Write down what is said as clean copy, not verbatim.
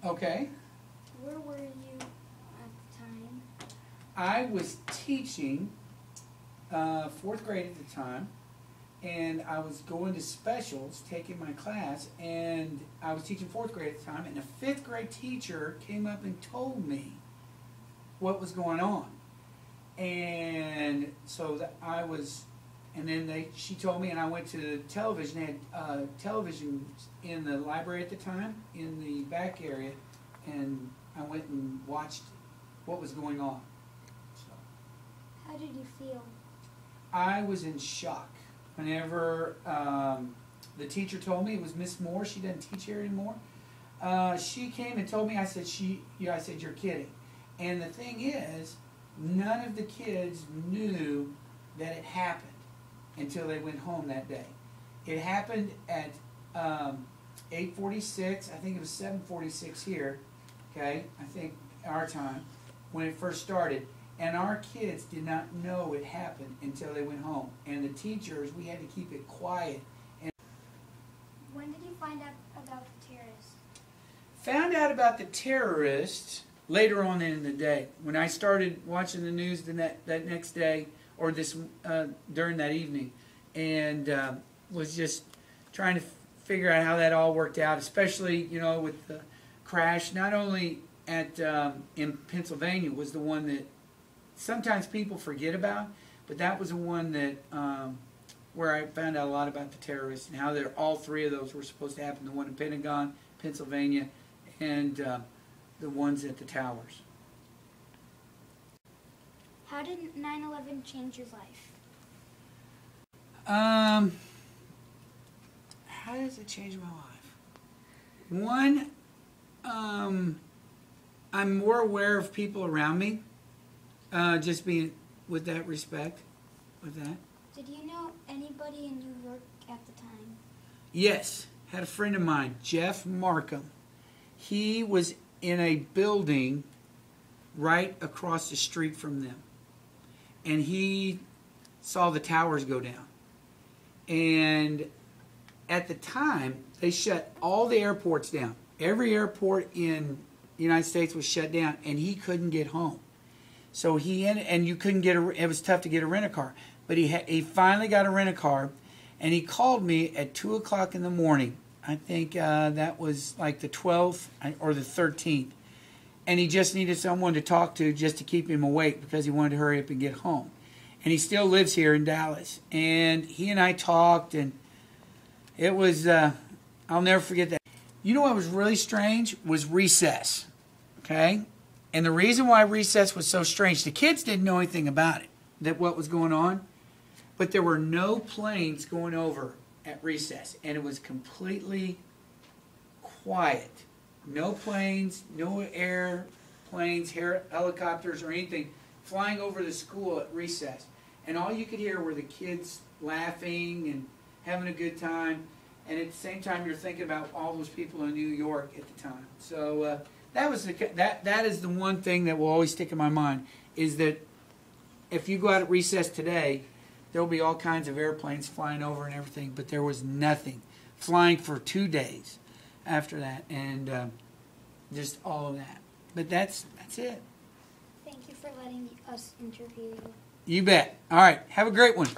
Okay. Where were you at the time? I was teaching 4th grade at the time, and I was going to specials, taking my class, and I was teaching 4th grade at the time, and a 5th grade teacher came up and told me what was going on. And so that I was, and then she told me, and I went to the television. They had television in the library at the time, in the back area, and I went and watched what was going on. So, how did you feel? I was in shock. Whenever the teacher told me, it was Miss Moore, she doesn't teach here anymore. She came and told me, I said, you're kidding. And the thing is, none of the kids knew that it happened until they went home that day. It happened at 8:46, I think it was 7:46 here, okay, I think our time, when it first started. And our kids did not know it happened until they went home. And the teachers, we had to keep it quiet. And when did you find out about the terrorists? Found out about the terrorists later on in the day. When I started watching the news that next day, or during that evening, and was just trying to figure out how that all worked out, especially, with the crash, not only at in Pennsylvania was the one that sometimes people forget about, but that was the one that where I found out a lot about the terrorists and how all 3 of those were supposed to happen. The one in Pentagon, Pennsylvania, and the ones at the towers. How did 9/11 change your life? How does it change my life? One, I'm more aware of people around me. Just being with that respect, with that. Did you know anybody in New York at the time? Yes, had a friend of mine, Jeff Markham. He was in a building right across the street from them, and he saw the towers go down. And at the time, they shut all the airports down. Every airport in the United States was shut down, and he couldn't get home. So you couldn't get it was tough to get a rent-a-car. But he finally got a rent-a-car, and he called me at 2 o'clock in the morning. I think that was like the 12th or the 13th. And he just needed someone to talk to just to keep him awake because he wanted to hurry up and get home. And he still lives here in Dallas. And he and I talked, and it was, I'll never forget that. You know what was really strange was recess, okay? And the reason why recess was so strange, the kids didn't know anything about it, what was going on, but there were no planes going over at recess, and it was completely quiet. No planes, no airplanes, helicopters, or anything flying over the school at recess. And all you could hear were the kids laughing and having a good time, and at the same time you're thinking about all those people in New York at the time. So that is the one thing that will always stick in my mind, is that if you go out at recess today, there will be all kinds of airplanes flying over and everything, but there was nothing flying for 2 days after that, and just all of that. But that's it. Thank you for letting us interview you. You bet. All right. Have a great one.